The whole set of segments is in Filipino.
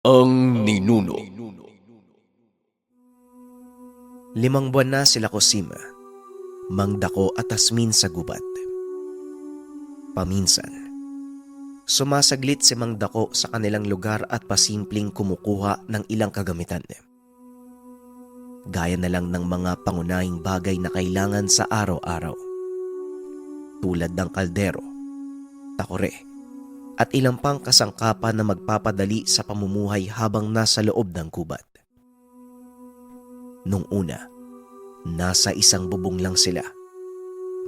Ang ninuno. 5 buwan na sila Cosima, Mang Dako at Asmin sa gubat. Paminsan, sumasaglit si Mang Dako sa kanilang lugar at pasimpleng kumukuha ng ilang kagamitan. Gaya na lang ng mga pangunahing bagay na kailangan sa araw-araw. Tulad ng kaldero, takore, at ilang pang kasangkapan na magpapadali sa pamumuhay habang nasa loob ng gubat. Nung una, nasa isang bubong lang sila.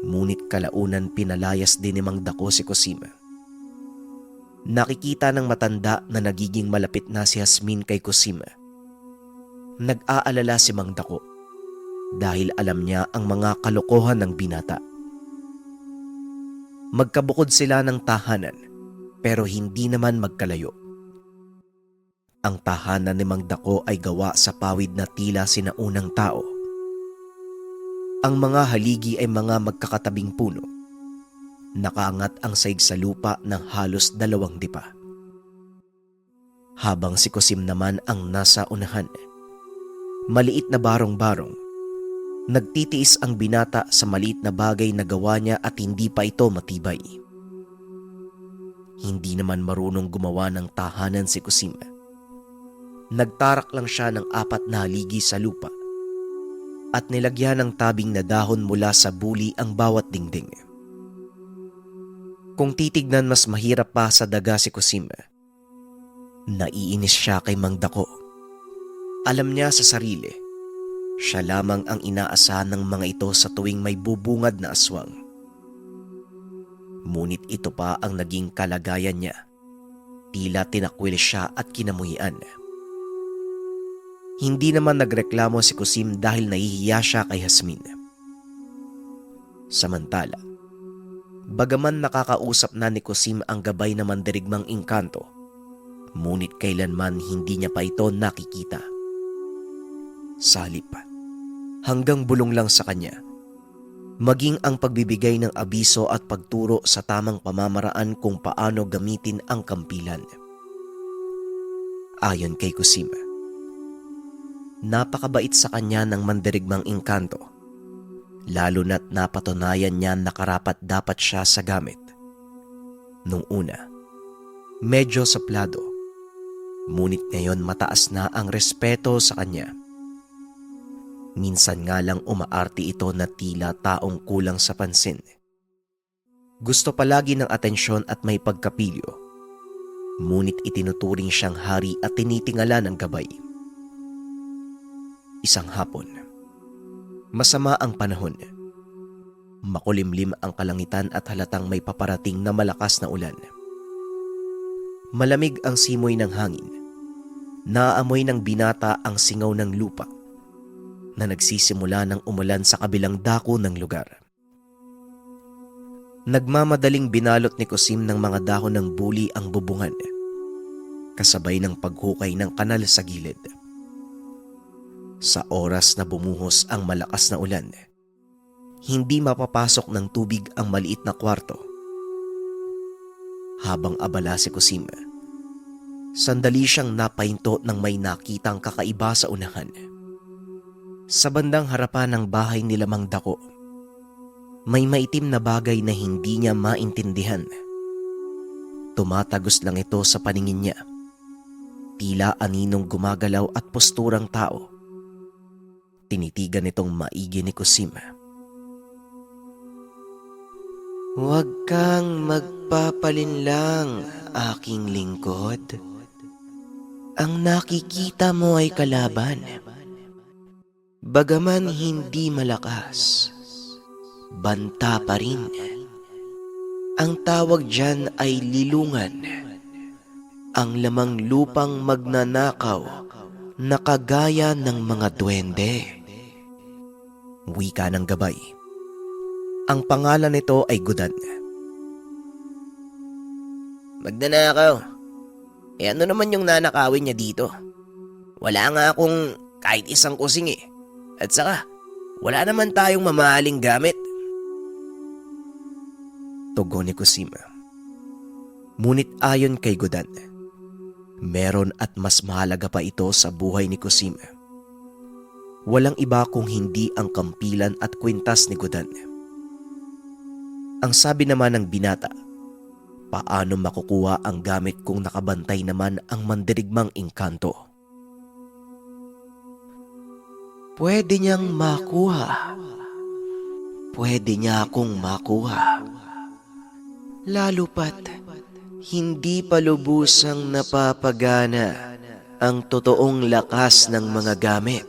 Ngunit kalaunan pinalayas din ni Mang Dako si Cosima. Nakikita ng matanda na nagiging malapit na si Jasmin kay Cosima. Nag-aalala si Mang Dako dahil alam niya ang mga kalokohan ng binata. Magkabukod sila ng tahanan pero hindi naman magkalayo. Ang tahanan ni Mang Dako ay gawa sa pawid na tila sinaunang tao. Ang mga haligi ay mga magkakatabing puno. Nakaangat ang saig sa lupa ng halos 2 dipa. Habang si Cosim naman ang nasa unahan, maliit na barong-barong, nagtitiis ang binata sa maliit na bagay na gawa niya at hindi pa ito matibay. Hindi naman marunong gumawa ng tahanan si Cosim. Nagtarak lang siya ng 4 na haligi sa lupa at nilagyan ng tabing na dahon mula sa buli ang bawat dingding. Kung titignan, mas mahirap pa sa daga si Cosima. Naiinis siya kay Mang Dako. Alam niya sa sarili, siya lamang ang inaasahan ng mga ito sa tuwing may bubungad na aswang. Ngunit ito pa ang naging kalagayan niya. Tila tinakwil siya at kinamuhian. Hindi naman nagreklamo si Cosim dahil nahihiya siya kay Jasmin. Samantala, bagaman nakakausap na ni Cosim ang gabay na mandirigmang engkanto, ngunit kailanman hindi niya pa ito nakikita. Sa halip, hanggang bulong lang sa kanya, maging ang pagbibigay ng abiso at pagturo sa tamang pamamaraan kung paano gamitin ang kampilan. Ayon kay Cosim, napakabait sa kanya ng mandirigmang engkanto, lalo na't napatunayan niya na karapat dapat siya sa gamit. Nung una, medyo suplado, ngunit ngayon mataas na ang respeto sa kanya. Minsan nga lang umaarte ito na tila taong kulang sa pansin. Gusto palagi ng atensyon at may pagkapilyo, ngunit itinuturing siyang hari at tinitingala ng gabay. Isang hapon, masama ang panahon. Makulimlim ang kalangitan at halatang may paparating na malakas na ulan. Malamig ang simoy ng hangin. Naaamoy ng binata ang singaw ng lupa na nagsisimula ng umulan sa kabilang dako ng lugar. Nagmamadaling binalot ni Cosim ng mga dahon ng buli ang bubungan, kasabay ng paghukay ng kanal sa gilid. Sa oras na bumuhos ang malakas na ulan, hindi mapapasok ng tubig ang maliit na kwarto. Habang abala si Cosim, sandali siyang napahinto nang may nakitang kakaiba sa unahan. Sa bandang harapan ng bahay nila Mang Dako, may maitim na bagay na hindi niya maintindihan. Tumatagos lang ito sa paningin niya, tila aninong gumagalaw at posturang tao. Tinitigan itong maigi ni Cosim. "Huwag kang magpapalinlang, aking lingkod. Ang nakikita mo ay kalaban. Bagaman hindi malakas, banta pa rin. Ang tawag diyan ay lilungan. Ang lamang lupang magnanakaw na kagaya ng mga duwende." Wika ng gabay. Ang pangalan nito ay Gudan. "Magnanakaw? Ano naman yung nanakawin niya dito? Wala nga akong kahit isang kusing eh. At saka, wala naman tayong mamahaling gamit." Tugon ni Cosima. Ngunit ayon kay Gudan, Meron at mas mahalaga pa ito sa buhay ni Kusim. Walang iba kung hindi ang kampilan at kwintas ni Godan. Ang sabi naman ng binata, paano makukuha ang gamit kung nakabantay naman ang mandirigmang engkanto? Pwede niyang makuha. Pwede niya akong makuha. Lalo pat hindi pa lubusang napapagana ang totoong lakas ng mga gamit.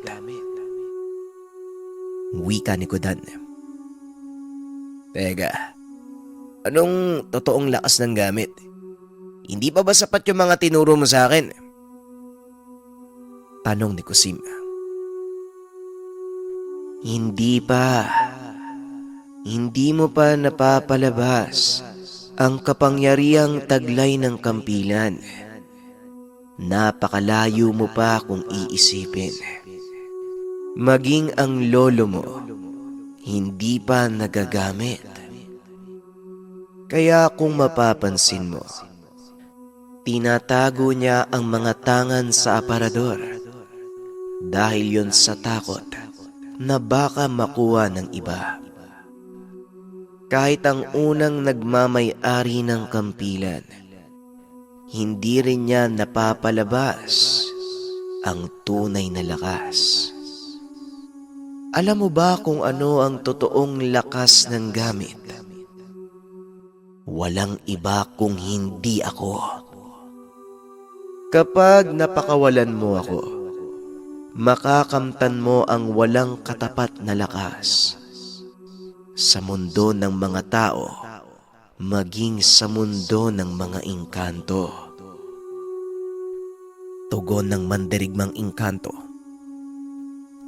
Wika ni Godan. Teka, anong totoong lakas ng gamit? Hindi pa ba sapat yung mga tinuro mo sa akin? Tanong ni Kusim. Hindi pa. Hindi mo pa napapalabas ang kapangyarihang taglay ng kampilan. Napakalayo mo pa kung iisipin. Maging ang lolo mo, hindi pa nagagamit. Kaya kung mapapansin mo, tinatago niya ang mga tangan sa aparador dahil yon sa takot na baka makuha ng iba. Kahit ang unang nagmamay-ari ng kampilan, hindi rin niya napapalabas ang tunay na lakas. Alam mo ba kung ano ang totoong lakas ng gamit? Walang iba kung hindi ako. Kapag napakawalan mo ako, makakamtan mo ang walang katapat na lakas sa mundo ng mga tao, maging sa mundo ng mga engkanto. Tugon ng mandirigmang engkanto.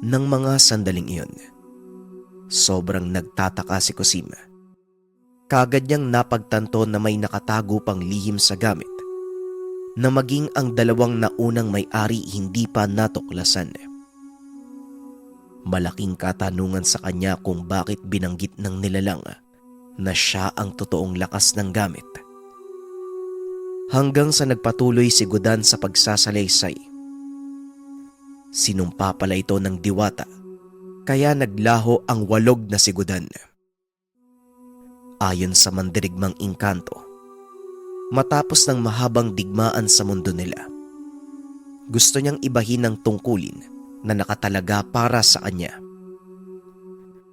Nang mga sandaling iyon, sobrang nagtataka si Kusim. Kagad niyang napagtanto na may nakatago pang lihim sa gamit na maging ang dalawang naunang may-ari hindi pa natuklasan. Malaking katanungan sa kanya kung bakit binanggit ng nilalang na siya ang totoong lakas ng gamit. Hanggang sa nagpatuloy si Godan sa pagsasalaysay. Sinumpa pala ito ng diwata, kaya naglaho ang walog na si Godan. Ayon sa mandirigmang engkanto, matapos ng mahabang digmaan sa mundo nila, gusto niyang ibahin ang tungkulin na nakatalaga para sa kanya.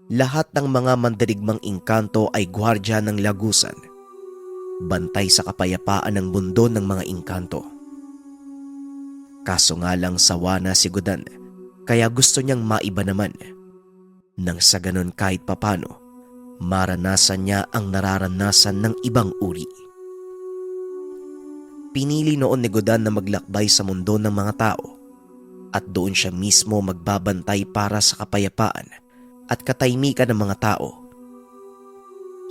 Lahat ng mga mandirigmang engkanto ay gwardya ng lagusan, bantay sa kapayapaan ng mundo ng mga engkanto. Kaso nga lang sawa na si Godan, kaya gusto niyang maiba naman. Nang sa ganon kahit papano, maranasan niya ang nararanasan ng ibang uri. Pinili noon ni Godan na maglakbay sa mundo ng mga tao at doon siya mismo magbabantay para sa kapayapaan at katahimikan ng mga tao.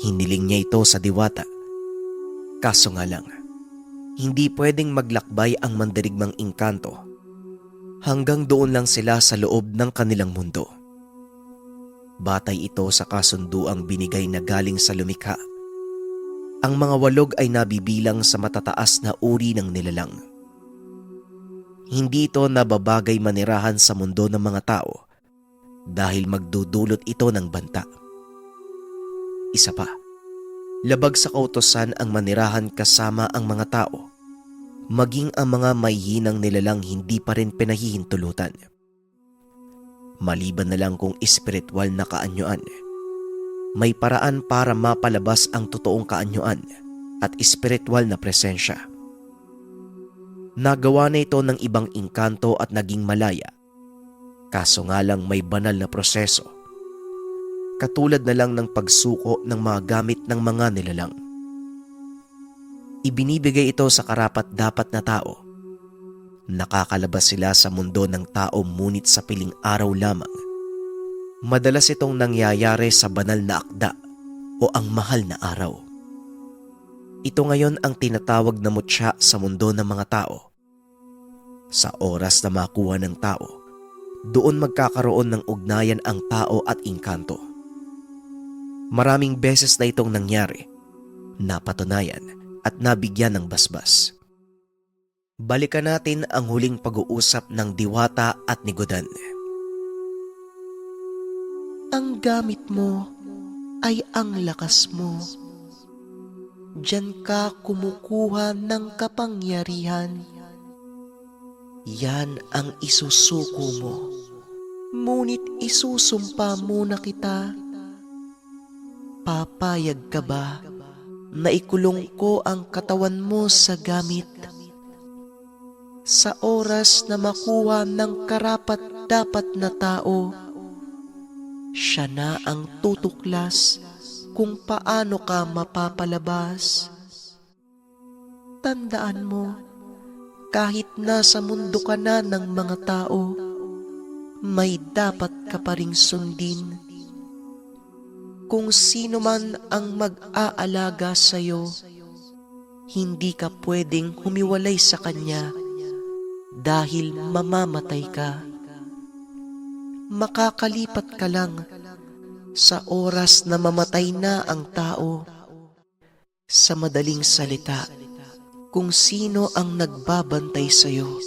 Hiniling niya ito sa diwata. Kaso nga lang, hindi pwedeng maglakbay ang mandirigmang engkanto. Hanggang doon lang sila sa loob ng kanilang mundo. Batay ito sa kasunduang binigay na galing sa lumikha. Ang mga walog ay nabibilang sa matataas na uri ng nilalang. Hindi ito nababagay manirahan sa mundo ng mga tao dahil magdudulot ito ng banta. Isa pa, labag sa kautusan ang manirahan kasama ang mga tao, maging ang mga mayhinang nilalang hindi pa rin pinahihintulutan. Maliban na lang kung espiritual na kaanyuan, may paraan para mapalabas ang totoong kaanyuan at espiritual na presensya. Nagawa na ito ng ibang engkanto at naging malaya, kaso nga lang may banal na proseso. Katulad na lang ng pagsuko ng mga gamit ng mga nilalang. Ibinibigay ito sa karapat-dapat na tao. Nakakalabas sila sa mundo ng tao ngunit sa piling araw lamang. Madalas itong nangyayari sa banal na akda o ang mahal na araw. Ito ngayon ang tinatawag na mutya sa mundo ng mga tao. Sa oras na makuha ng tao, doon magkakaroon ng ugnayan ang tao at engkanto. Maraming beses na itong nangyari, napatunayan at nabigyan ng basbas. Balikan natin ang huling pag-uusap ng Diwata at ni Godan. Ang gamit mo ay ang lakas mo. Diyan ka kumukuha ng kapangyarihan. Yan ang isusuko mo. Ngunit isusumpa muna kita. Papayag ka ba na ikulong ko ang katawan mo sa gamit? Sa oras na makuha ng karapat-dapat na tao, siya na ang tutuklas kung paano ka mapapalabas. Tandaan mo, kahit nasa mundo ka na ng mga tao, may dapat ka pa ring sundin. Kung sino man ang mag-aalaga sa'yo, hindi ka pwedeng humiwalay sa kanya dahil mamamatay ka. Makakalipat ka lang sa oras na mamatay na ang tao. Sa madaling salita, kung sino ang nagbabantay sa'yo,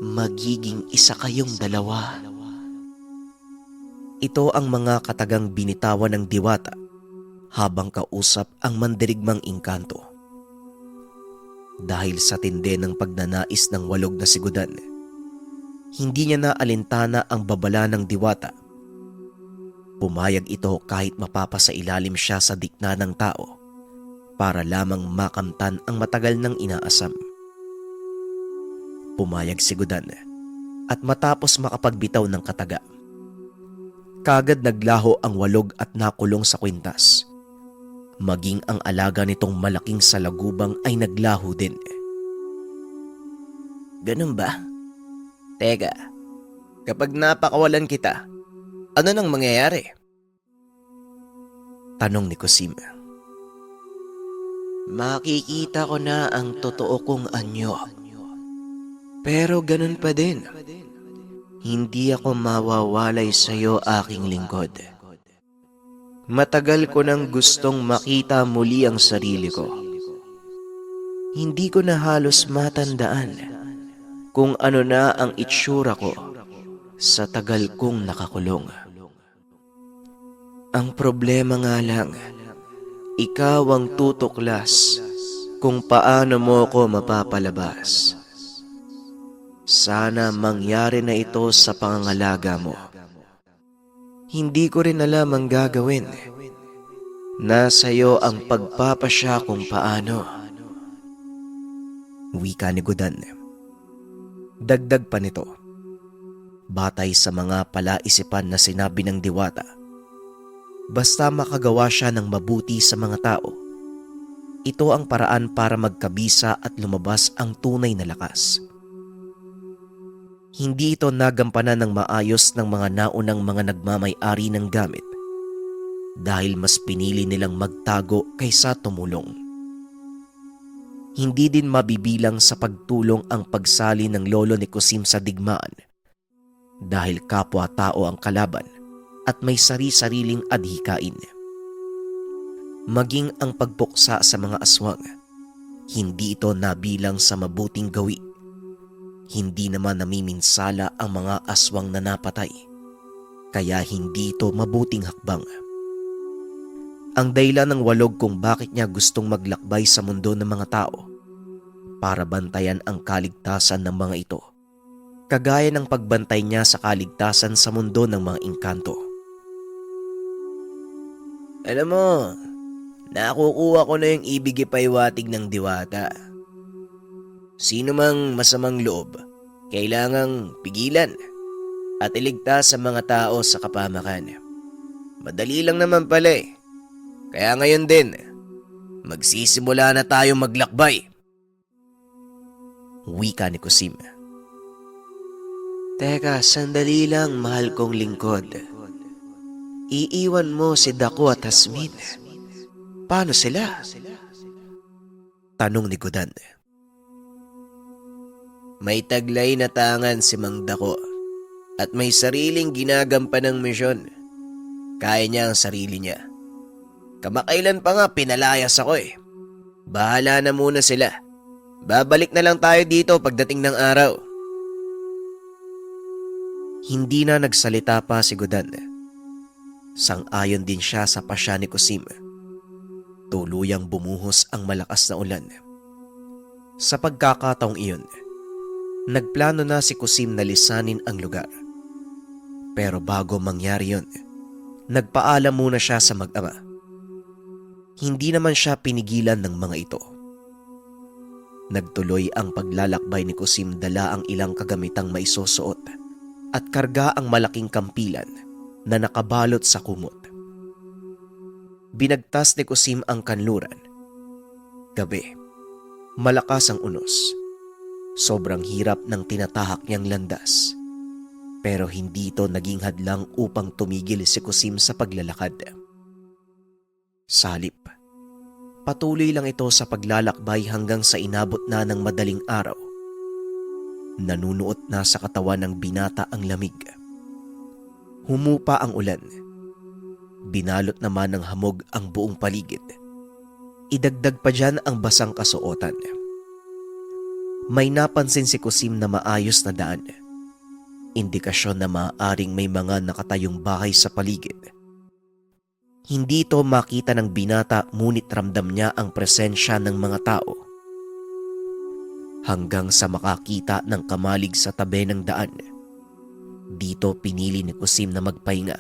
magiging isa kayong dalawa. Ito ang mga katagang binitawan ng Diwata habang kausap ang mandirigmang engkanto. Dahil sa tindi ng pagnanais ng walog na si Godan, hindi niya naalintana ang babala ng Diwata. Pumayag ito kahit mapapasailalim siya sa dikna ng tao para lamang makamtan ang matagal ng inaasam. Pumayag si Godan at matapos makapagbitaw ng kataga, kagad naglaho ang walog at nakulong sa kwintas. Maging ang alaga nitong malaking salagubang ay naglaho din. Ganun ba? Teka, kapag napakawalan kita, ano nang mangyayari? Tanong ni Kusim. Makikita ko na ang totoo kong anyo. Pero ganun pa din. Hindi ako mawawalay sa'yo, aking lingkod. Matagal ko nang gustong makita muli ang sarili ko. Hindi ko na halos matandaan kung ano na ang itsura ko sa tagal kong nakakulong. Ang problema nga lang, ikaw ang tutuklas kung paano mo ko mapapalabas. Sana mangyari na ito sa pangangalaga mo. Hindi ko rin alam ang gagawin. Nasa iyo ang pagpapasya kung paano. Wika ni Godan. Dagdag pa nito, batay sa mga palaisipan na sinabi ng Diwata, basta makagawa siya ng mabuti sa mga tao, ito ang paraan para magkabisa at lumabas ang tunay na lakas. Hindi ito nagampanan ng maayos ng mga naunang mga nagmamay-ari ng gamit dahil mas pinili nilang magtago kaysa tumulong. Hindi din mabibilang sa pagtulong ang pagsali ng lolo ni Kusim sa digmaan dahil kapwa-tao ang kalaban at may sari-sariling adhikain. Maging ang pagpuksa sa mga aswang, hindi ito nabilang sa mabuting gawi. Hindi naman namiminsala ang mga aswang na napatay, kaya hindi ito mabuting hakbang. Ang dahilan ng walog kung bakit niya gustong maglakbay sa mundo ng mga tao para bantayan ang kaligtasan ng mga ito, kagaya ng pagbantay niya sa kaligtasan sa mundo ng mga engkanto. Alam mo, nakukuha ko na yung ibig ipaiwatig ng Diwata. Sino mang masamang loob, kailangang pigilan at iligtas sa mga tao sa kapahamakan. Madali lang naman pala eh. Kaya ngayon din, magsisimula na tayo maglakbay. Wika ni Kusim. Teka, sandali lang, mahal kong lingkod. Iiwan mo si Dako at Hasmin. Paano sila? Tanong ni Godan. May taglay na tangan si Mang Dako at may sariling ginagampanang misyon. Kaya niya ang sarili niya. Kamakailan pa nga pinalayas ako eh. Bahala na muna sila. Babalik na lang tayo dito pagdating ng araw. Hindi na nagsalita pa si Godan. Sang-ayon din siya sa pasya ni Kusim. Tuluyang bumuhos ang malakas na ulan. Sa pagkakataong iyon, nagplano na si Kusim na lisanin ang lugar. Pero bago mangyari yun, nagpaalam muna siya sa mag-ama. Hindi naman siya pinigilan ng mga ito. Nagtuloy ang paglalakbay ni Kusim, dala ang ilang kagamitang maisusuot at karga ang malaking kampilan na nakabalot sa kumot. Binagtas ni Kusim ang kanluran. Gabi, malakas ang unos. Sobrang hirap ng tinatahak niyang landas. Pero hindi ito naging hadlang upang tumigil si Kusim sa paglalakad. Sa halip, patuloy lang ito sa paglalakbay hanggang sa inabot na ng madaling araw. Nanunuot na sa katawan ng binata ang lamig. Humupa ang ulan. Binalot naman ng hamog ang buong paligid. Idagdag pa dyan ang basang kasuotan. May napansin si Kusim na maayos na daan. Indikasyon na maaaring may mga nakatayong bahay sa paligid. Hindi ito makita ng binata, ngunit ramdam niya ang presensya ng mga tao. Hanggang sa makakita ng kamalig sa tabi ng daan. Dito pinili ni Kusim na magpahinga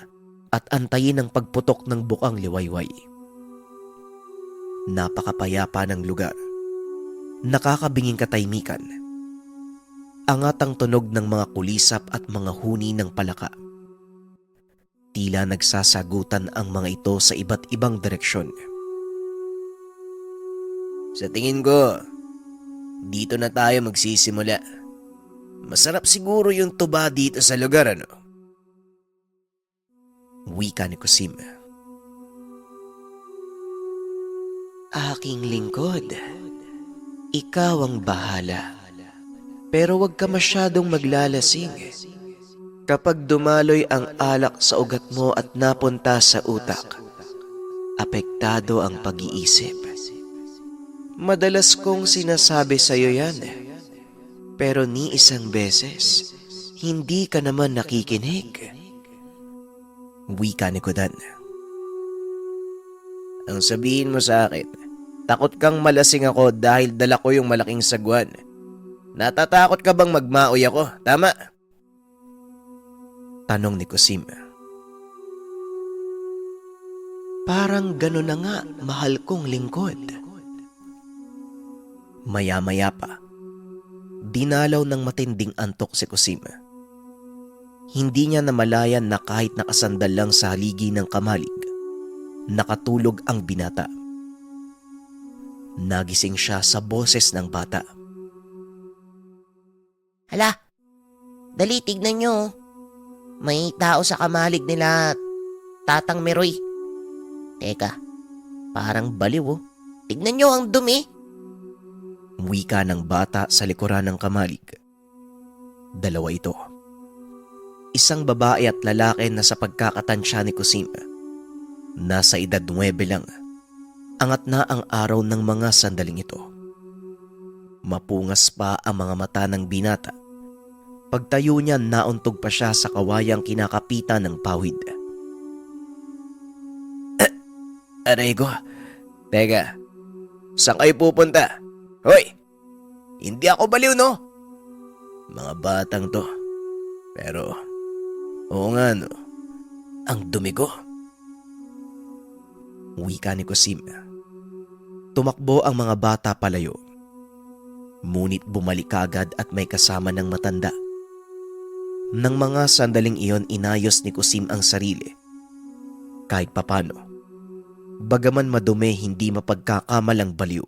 at antayin ang pagputok ng bukang liwayway. Napakapayapa ng lugar. Nakakabinging katahimikan. Angat ang tunog ng mga kulisap at mga huni ng palaka. Tila nagsasagutan ang mga ito sa iba't ibang direksyon. Sa tingin ko, dito na tayo magsisimula. Masarap siguro yung tuba dito sa lugar, ano? Wika ni Kusim. Aking lingkod, ikaw ang bahala. Pero huwag ka masyadong maglalasing. Kapag dumaloy ang alak sa ugat mo at napunta sa utak, apektado ang pag-iisip. Madalas kong sinasabi sa'yo yan, pero ni isang beses, hindi ka naman nakikinig. Wika ni Godan. Ang sabihin mo sa akin, takot kang malasing ako dahil dala ko yung malaking sagwan. Natatakot ka bang magmaoy ako? Tama? Tanong ni Kusim. Parang gano'n na nga, mahal kong lingkod. Maya-maya pa, dinalaw ng matinding antok si Kusim. Hindi niya namalayan na kahit nakasandal lang sa haligi ng kamalig, nakatulog ang binata. Nagising siya sa boses ng bata. Hala, dali tignan nyo. May tao sa kamalig nila, Tatang Meroy. Teka, parang baliw oh. Tignan nyo ang dumi. Wika ng bata sa likuran ng kamalig. Dalawa ito. Isang babae at lalaki na sa pagkakatansya ni Kusim. Nasa edad 9 lang. Angat na ang araw ng mga sandaling ito. Mapungas pa ang mga mata ng binata. Pagtayo niya, nauntog pa siya sa kawayang kinakapitan ng pawid. Aray ko. Teka, saan kayo pupunta? Hoy! Hindi ako baliw, no? Mga batang to. Pero, oo nga no, ang dumi ko. Wika ni Kusim. Tumakbo ang mga bata palayo. Ngunit bumalik agad at may kasama ng matanda. Nang mga sandaling iyon, inayos ni Kusim ang sarili. Kahit papano, bagaman madumi, hindi mapagkakamalang baliw.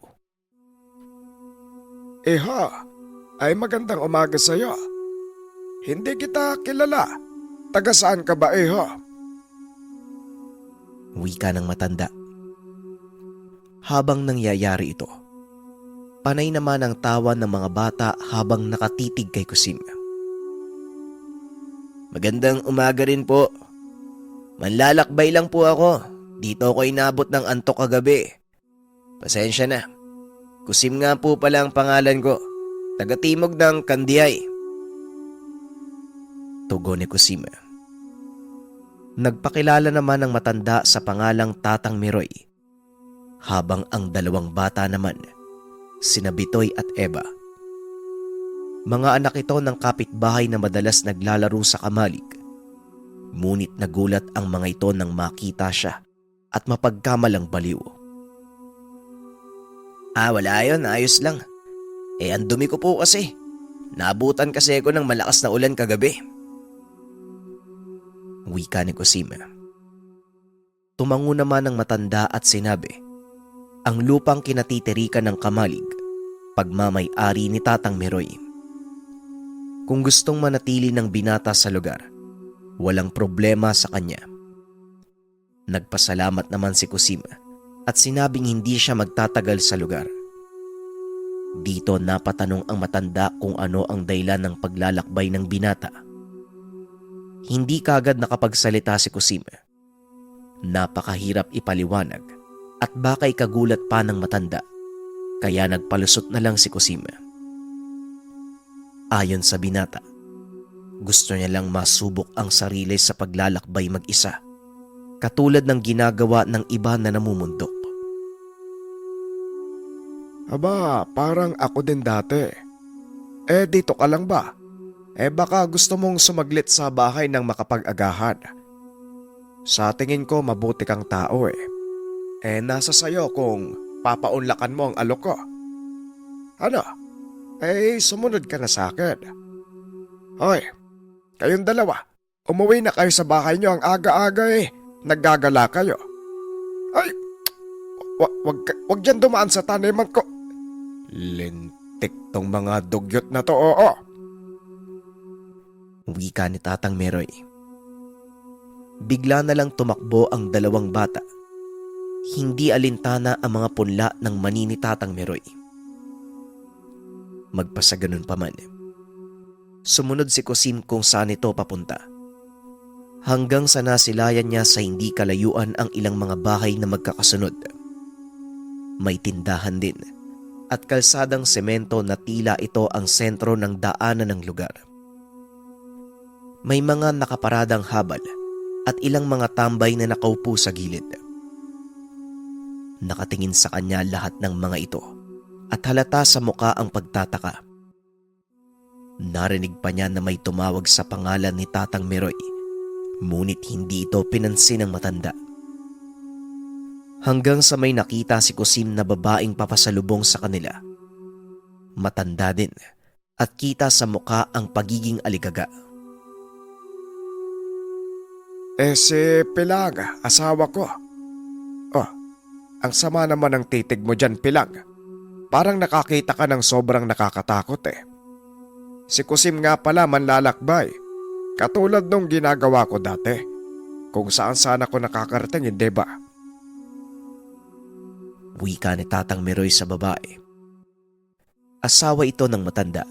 Iha, ay magandang umaga sa'yo. Hindi kita kilala. Taga saan ka ba, Iha? Wika ng matanda. Habang nangyayari ito, panay naman ang tawa ng mga bata habang nakatitig kay Kusim. Magandang umaga rin po. Manlalakbay lang po ako. Dito ako inabot ng antok kagabi. Pasensya na. Kusim nga po pala ang pangalan ko. Taga-timog ng Kandiay. Tugon ni Kusim. Nagpakilala naman ang matanda sa pangalang Tatang Miroy, habang ang dalawang bata naman, sina Bitoy at Eva. Mga anak ito ng kapitbahay na madalas naglalaro sa kamalig. Ngunit nagulat ang mga ito nang makita siya at mapagkamalang baliw. Wala yun. Ayos lang. Ang dumi ko po kasi. Naabutan kasi ako ng malakas na ulan kagabi. Wika ni Kusim. Tumango naman ang matanda at sinabi, ang lupang kinatitirikan ng kamalig, pagmamay-ari ni Tatang Miroy. Kung gustong manatili ng binata sa lugar, walang problema sa kanya. Nagpasalamat naman si Kusim at sinabing hindi siya magtatagal sa lugar. Dito napatanong ang matanda kung ano ang dahilan ng paglalakbay ng binata. Hindi kaagad nakapagsalita si Kusim. Napakahirap ipaliwanag at baka'y kagulat pa ng matanda, kaya nagpalusot na lang si Kusim. Ayon sa binata, gusto niya lang masubok ang sarili sa paglalakbay mag-isa, katulad ng ginagawa ng iba na namumundok. Aba, parang ako din dati. Dito ka lang ba? Baka gusto mong sumaglit sa bahay ng makapag-agahan. Sa tingin ko mabuti kang tao eh. Nasa sayo kung papaunlakan mo ang alok ko. Ano? Sumunod ka na sa akin. Hoy, kayong dalawa, umuwi na kayo sa bahay nyo ang aga-aga eh. Naggagala kayo. Ay, wag dyan dumaan sa taniman ko. Lintik tong mga dugyot na to, oo. Wika ni Tatang Miroy. Bigla na lang tumakbo ang dalawang bata. Hindi alintana ang mga punla ng mani ni Tatang Miroy. Magpasaganon pa man, sumunod si Kusim kung saan ito papunta. Hanggang sa nasilayan niya sa hindi kalayuan ang ilang mga bahay na magkakasunod. May tindahan din at kalsadang semento na tila ito ang sentro ng daanan ng lugar. May mga nakaparadang habal at ilang mga tambay na nakaupo sa gilid. Nakatingin sa kanya lahat ng mga ito at halata sa muka ang pagtataka. Narinig pa niya na may tumawag sa pangalan ni Tatang Miroy, ngunit hindi ito pinansin ng matanda. Hanggang sa may nakita si Kusim na babaeng papasalubong sa kanila. Matanda din at kita sa muka ang pagiging aligaga. Si Pilang, asawa ko. Oh, ang sama naman ng titig mo dyan, Pilang. Parang nakakita ka ng sobrang nakakatakot eh. Si Kusim nga pala manlalakbay, katulad nung ginagawa ko dati. Kung saan saan ako nakakarating, hindi ba? Wika ni Tatang Miroy sa babae. Asawa ito ng matanda.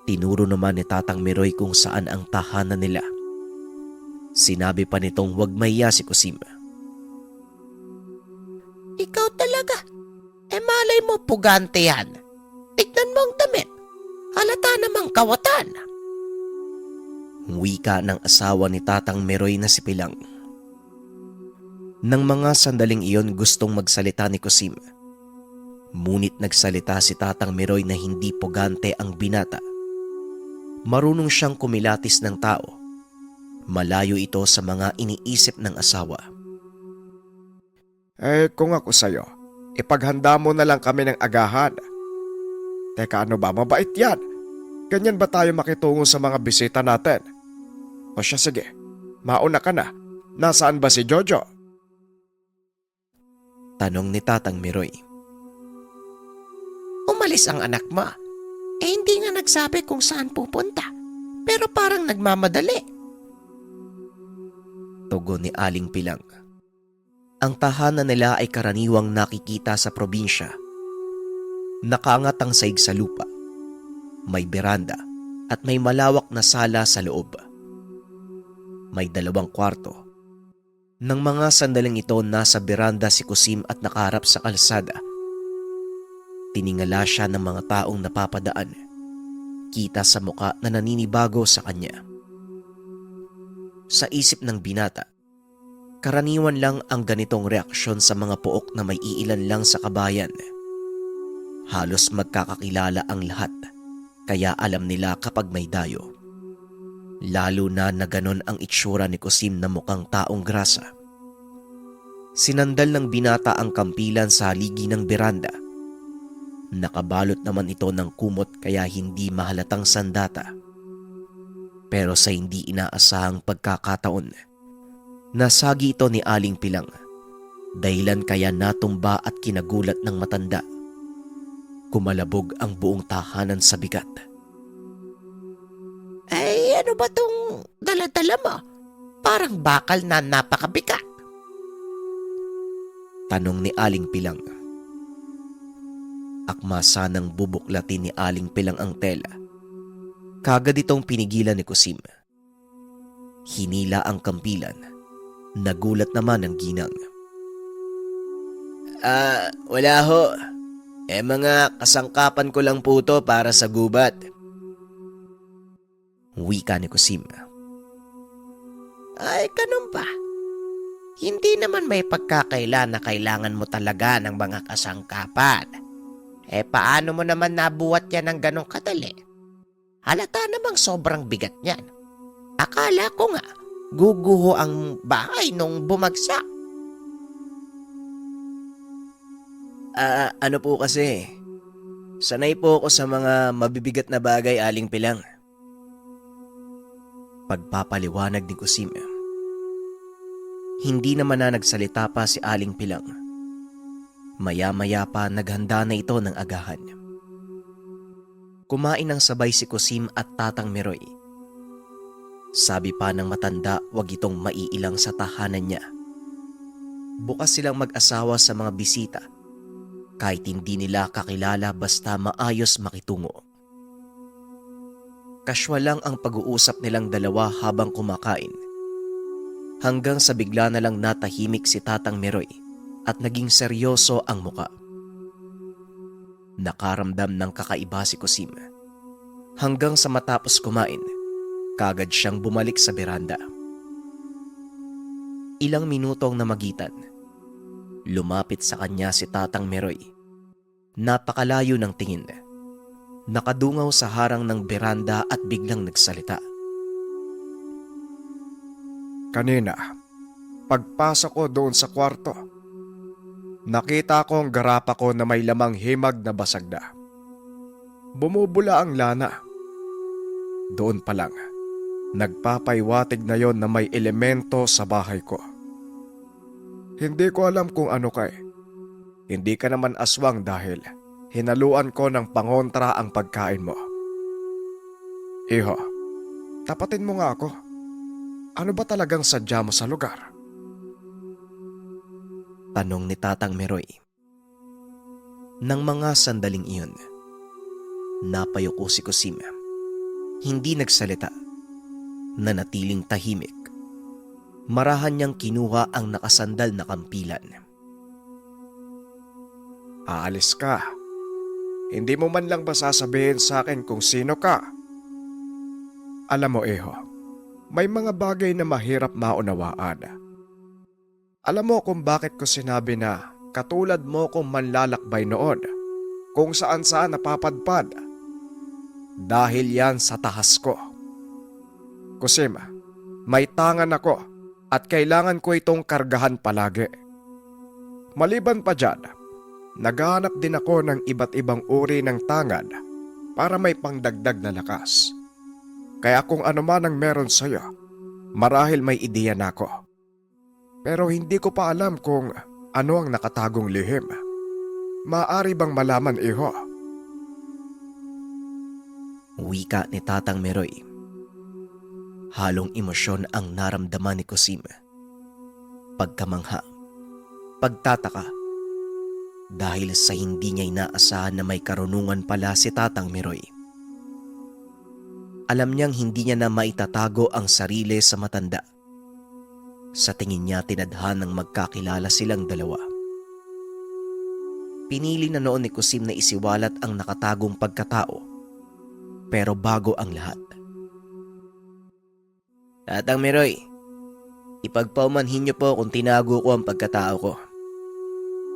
Tinuro naman ni Tatang Miroy kung saan ang tahanan nila. Sinabi pa nitong huwag mahiya si Kusim. Ikaw talaga. Malay mo pugante yan. Tignan mo ang damit. Halata namang kawatan. Wika ng asawa ni Tatang Miroy na si Pilang. Nang mga sandaling iyon gustong magsalita ni Kusim. Ngunit nagsalita si Tatang Miroy na hindi pugante ang binata. Marunong siyang kumilatis ng tao. Malayo ito sa mga iniisip ng asawa. Kung ako sa'yo, ipaghanda mo na lang kami ng agahan. Teka, ano ba? Mabait yan. Ganyan ba tayo makitungo sa mga bisita natin? O siya, sige. Mauna ka na. Nasaan ba si Jojo? Tanong ni Tatang Miroy. Umalis ang anak mo. Hindi nga nagsabi kung saan pupunta. Pero parang nagmamadali. Tugon ni Aling Pilang. Ang tahanan nila ay karaniwang nakikita sa probinsya. Nakaangat ang saig sa lupa. May beranda at may malawak na sala sa loob. May 2 kwarto. Nang mga sandaling ito nasa beranda si Kusim at nakaharap sa kalsada, Tiningala siya ng mga taong napapadaan. Kita sa muka na naninibago sa kanya. Sa isip ng binata, karaniwan lang ang ganitong reaksyon sa mga pook na may iilan lang sa kabayan. Halos magkakakilala ang lahat, kaya alam nila kapag may dayo. Lalo na ganon ang itsura ni Kusim na mukhang taong grasa. Sinandal ng binata ang kampilan sa haligi ng beranda. Nakabalot naman ito ng kumot kaya hindi mahalatang sandata. Pero sa hindi inaasahang pagkakataon, nasagi ito ni Aling Pilang. Dahilan kaya natumba at kinagulat ng matanda. Kumalabog ang buong tahanan sa bigat. Ay, ano ba tong dala-dala mo? Parang bakal na napakabigat. Tanong ni Aling Pilang. Akma sanang bubuklatin ni Aling Pilang ang tela. Kagad itong pinigilan ni Kusim. Hinila ang kampilan. Nagulat naman ang ginang. Wala ho. Mga kasangkapan ko lang po to para sa gubat. Wika ni Kusim. Ay, ganun ba? Hindi naman may pagkakailan na kailangan mo talaga ng mga kasangkapan. Paano mo naman nabuhat yan ng ganong kadali? Halata namang sobrang bigat niyan. Akala ko nga, guguho ang bahay nung bumagsak. Ano po kasi, sanay po ako sa mga mabibigat na bagay, Aling Pilang. Pagpapaliwanag ni Kusim. Hindi naman na nagsalita pa si Aling Pilang. Maya-maya pa naghanda na ito ng agahan. Kumain ng sabay si Kusim at Tatang Meroy. Sabi pa ng matanda, wag itong maiilang sa tahanan niya. Bukas silang mag-asawa sa mga bisita, kahit hindi nila kakilala basta maayos makitungo. Kaswal lang ang pag-uusap nilang dalawa habang kumakain. Hanggang sa bigla na lang natahimik si Tatang Meroy at naging seryoso ang muka. Nakaramdam ng kakaiba si Kusim. Hanggang sa matapos kumain, kagad siyang bumalik sa beranda. Ilang minutong namagitan, lumapit sa kanya si Tatang Meroy. Napakalayo ng tingin. Nakadungaw sa harang ng beranda at biglang nagsalita. Kanina, pagpasok ko doon sa kwarto, nakita ko ang garapa ko na may lamang himag na basag na. Bumubula ang lana. Doon pa lang, nagpapaiwatig na yon na may elemento sa bahay ko. Hindi ko alam kung ano kay. Hindi ka naman aswang dahil hinaluan ko ng pangontra ang pagkain mo. Iho, tapatin mo nga ako. Ano ba talagang sadya mo sa lugar? Tanong ni Tatang Meroy. Nang mga sandaling iyon, napayuko si Kusim. Hindi nagsalita, nanatiling tahimik. Marahan niyang kinuha ang nakasandal na kampilan. Aalis ka. Hindi mo man lang ba sasabihin sa akin kung sino ka? Alam mo, Iho, may mga bagay na mahirap maunawaan. Alam mo kung bakit ko sinabi na katulad mo kung manlalakbay noon, kung saan-saan napapadpad. Dahil yan sa tahas ko. Kusim, may tangan ako at kailangan ko itong kargahan palagi. Maliban pa dyan, naghahanap din ako ng iba't ibang uri ng tangan para may pangdagdag na lakas. Kaya kung ano man ang meron sa'yo, marahil may ideya na ako. Pero hindi ko pa alam kung ano ang nakatagong lihim. Maaari bang malaman, Iho? Wika ni Tatang Meroy. Halong emosyon ang naramdaman ni Kusim. Pagkamangha, pagtataka, dahil sa hindi niya inaasahan na may karunungan pala si Tatang Meroy. Alam niyang hindi niya na maitatago ang sarili sa matanda. Sa tingin niya tinadhanang magkakilala silang dalawa. Pinili na noon ni Kusim na isiwalat ang nakatagong pagkatao. Pero bago ang lahat. Tatang Meroy, ipagpaumanhin niyo po kung tinago ko ang pagkatao ko.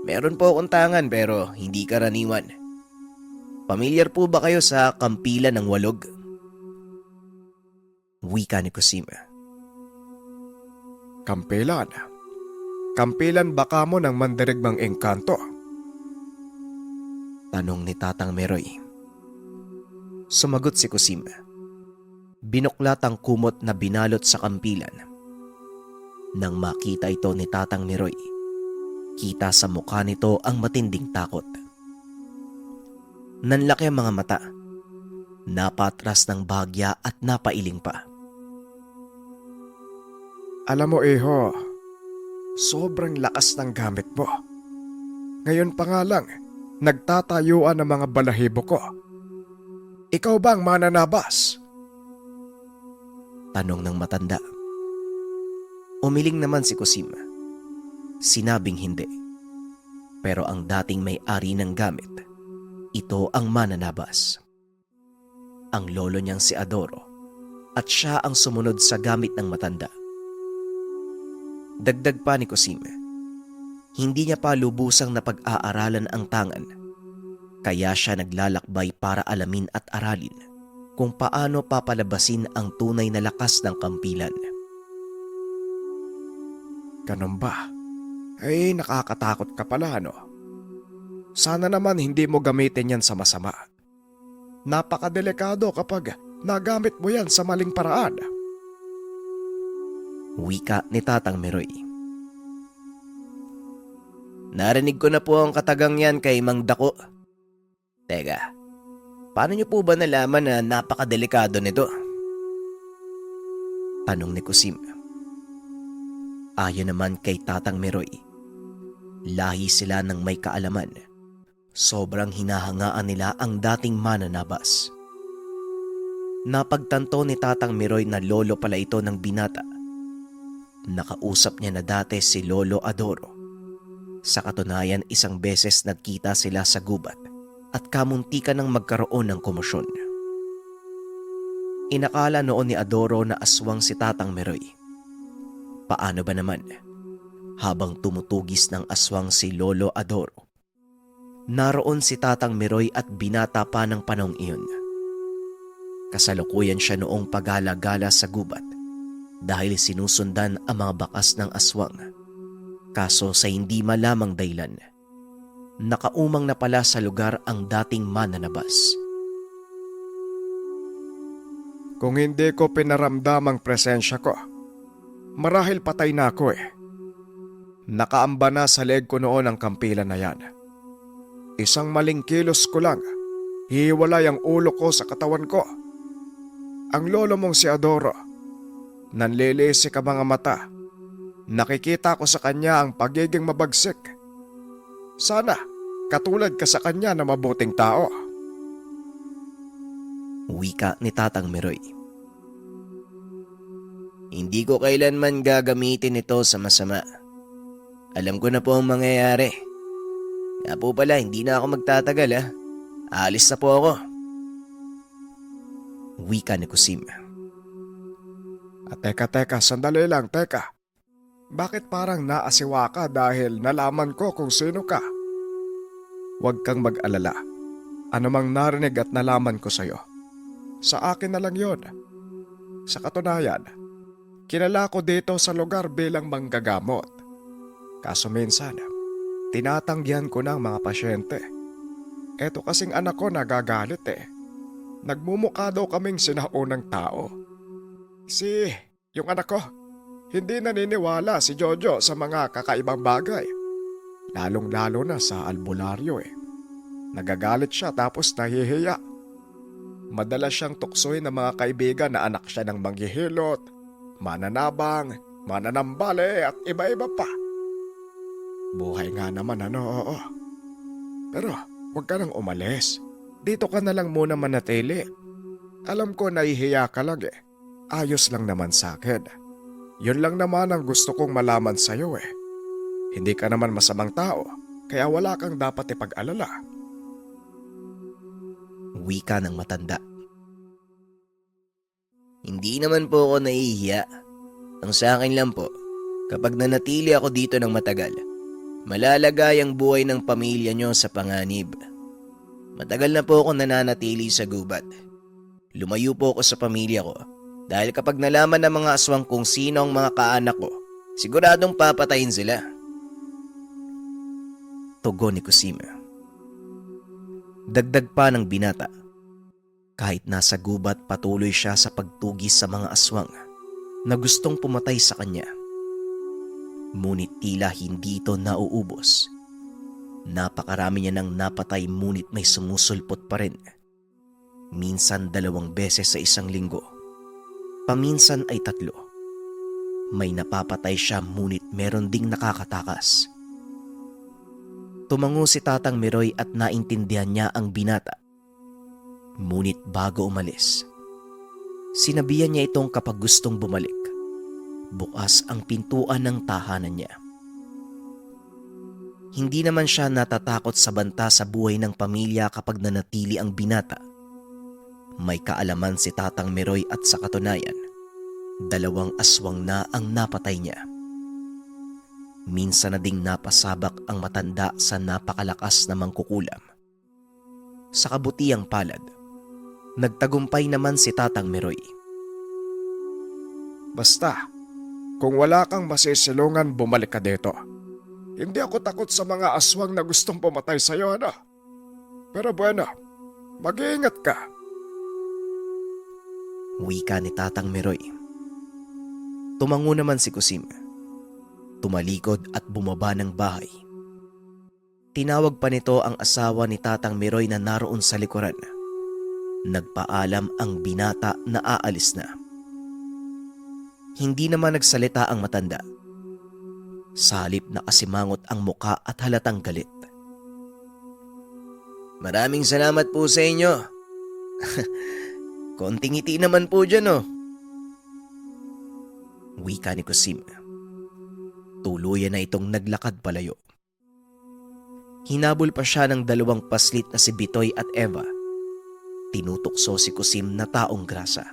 Meron po akong tangan pero hindi karaniwan. Pamilyar po ba kayo sa kampilan ng walog? Wika ni Kusim. Kampilan? Kampilan ba kamo ng mandirigmang engkanto? Tanong ni Tatang Meroy. Sumagot si Kusim. Binuklat ang kumot na binalot sa kampilan. Nang makita ito ni Tatang Meroy, kita sa mukha nito ang matinding takot. Nanlaki ang mga mata, napatras ng bahagya at napailing pa. Alam mo, Iho, sobrang lakas ng gamit mo. Ngayon pa nga lang, nagtatayuan ang mga balahibo ko. Ikaw bang mananabas? Tanong ng matanda. Umiling naman si Kusim. Sinabing hindi. Pero ang dating may-ari ng gamit, ito ang mananabas. Ang lolo niyang si Adoro at siya ang sumunod sa gamit ng matanda. Dagdag pa ni Kusim, hindi niya pa lubusang napag-aaralan ang tangan, kaya siya naglalakbay para alamin at aralin kung paano papalabasin ang tunay na lakas ng kampilan. Ganun ba? Ay, nakakatakot ka pala, no? Sana naman hindi mo gamitin yan sa masama. Napakadelikado kapag nagamit mo yan sa maling paraan. Wika ni Tatang Meroy. Narinig ko na po ang katagang yan kay Mang Dako. Teka, paano niyo po ba nalaman na napakadelikado nito? Tanong ni Kusim. Ayon naman kay Tatang Meroy, lahi sila ng may kaalaman. Sobrang hinahangaan nila ang dating mananabas. Napagtanto ni Tatang Meroy na lolo pala ito ng binata. Nakausap niya na dati si Lolo Adoro. Sa katunayan, isang beses nagkita sila sa gubat at kamuntikan ng magkaroon ng komosyon. Inakala noon ni Adoro na aswang si Tatang Meroy. Paano ba naman? Habang tumutugis ng aswang si Lolo Adoro, naroon si Tatang Meroy at binata pa ng panahong iyon. Kasalukuyan siya noong pagala-gala sa gubat dahil sinusundan ang mga bakas ng aswang. Kaso sa hindi malamang dahilan, nakaumang na pala sa lugar ang dating mananabas. Kung hindi ko pinaramdam ang presensya ko, marahil patay na ako eh. Nakaamba na sa leg ko noon ang kampilan na yan. Isang maling kilos ko lang, hiwalay ang ulo ko sa katawan ko. Ang lolo mong si Adoro, nanlilisik ang mga mata. Nakikita ko sa kanya ang pagiging mabagsik. Sana, katulad ka sa kanya na mabuting tao. Wika ni Tatang Meroy. Hindi ko kailanman gagamitin ito sa masama. Alam ko na po ang mangyayari. Nga po pala, hindi na ako magtatagal ha. Aalis na po ako. Wika ni Kusim. Teka, sandali lang, teka. Bakit parang naasiwa ka dahil nalaman ko kung sino ka? Huwag kang mag-alala. Anumang narinig at nalaman ko sa'yo, sa akin na lang yon. Sa katunayan, kilala ko dito sa lugar bilang manggagamot. Kaso minsan, tinatanggihan ko ng mga pasyente. Eto kasing anak ko nagagalit eh. Nagmumukha daw kaming sinaunang tao. Yung anak ko, hindi naniniwala si Jojo sa mga kakaibang bagay. Lalong-lalo na sa albularyo eh. Nagagalit siya tapos nahihiya. Madalas siyang tuksoy ng mga kaibigan na anak siya ng manghihilot, mananabang, mananambale at iba-iba pa. Buhay nga naman oo. Pero huwag ka nang umalis. Dito ka na lang muna manatili. Alam ko nahihiya ka lang eh. Ayos lang naman sa akin. Yun lang naman ang gusto kong malaman sa'yo eh. Hindi ka naman masamang tao, kaya wala kang dapat ipag-alala. Wika ng matanda. Hindi naman po ako nahihiya. Ang sa akin lang po, kapag nanatili ako dito ng matagal, malalagay ang buhay ng pamilya nyo sa panganib. Matagal na po ako nananatili sa gubat. Lumayo po ako sa pamilya ko dahil kapag nalaman ng mga aswang kung sino ang mga kaanak ko, siguradong papatayin sila. Tugon ni Kusima. Dagdag pa ng binata. Kahit nasa gubat, patuloy siya sa pagtugis sa mga aswang na gustong pumatay sa kanya. Ngunit tila hindi ito nauubos. Napakarami niya nang napatay ngunit may sumusulpot pa rin. Minsan 2 beses sa isang linggo. Paminsan ay 3. May napapatay siya ngunit meron ding nakakatakas. Tumango si Tatang Meroy at naintindihan niya ang binata. Ngunit bago umalis, sinabihan niya itong kapag gustong bumalik, bukas ang pintuan ng tahanan niya. Hindi naman siya natatakot sa banta sa buhay ng pamilya kapag nanatili ang binata. May kaalaman si Tatang Meroy at sa katunayan, 2 aswang na ang napatay niya. Minsan na ding napasabak ang matanda sa napakalakas na mangkukulam. Sa kabutiang palad, nagtagumpay naman si Tatang Meroy. Basta, kung wala kang masisilungan, bumalik ka dito. Hindi ako takot sa mga aswang na gustong pumatay sa'yo, ano? Pero bueno, mag-iingat ka. Wika ni Tatang Meroy. Tumango naman si Kusim. Tumalikod at bumaba ng bahay. Tinawag pa nito ang asawa ni Tatang Meroy na naroon sa likuran. Nagpaalam ang binata na aalis na. Hindi naman nagsalita ang matanda. Sa halip na kasimangot ang muka at halatang galit. Maraming salamat po sa inyo. Konting ngiti naman po dyan, oh. Wika ni Kusim. Tuluyan na itong naglakad palayo. Hinabol pa siya ng 2 paslit na si Bitoy at Eva. Tinutukso si Kusim na taong grasa.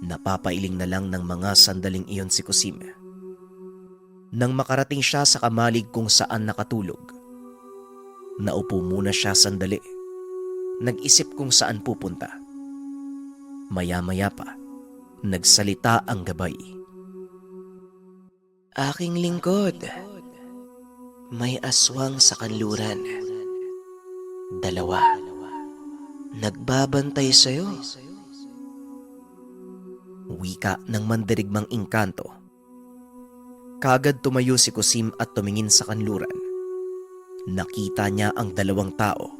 Napapailing na lang ng mga sandaling iyon si Kusim. Nang makarating siya sa kamalig kung saan nakatulog, naupo muna siya sandali. Nag-isip kung saan pupunta. Maya-maya pa, nagsalita ang gabay. Aking lingkod, may aswang sa kanluran. 2. Nagbabantay sa'yo. Wika ng mandirigmang engkanto. Kagad tumayo si Kusim at tumingin sa kanluran. Nakita niya ang 2 tao.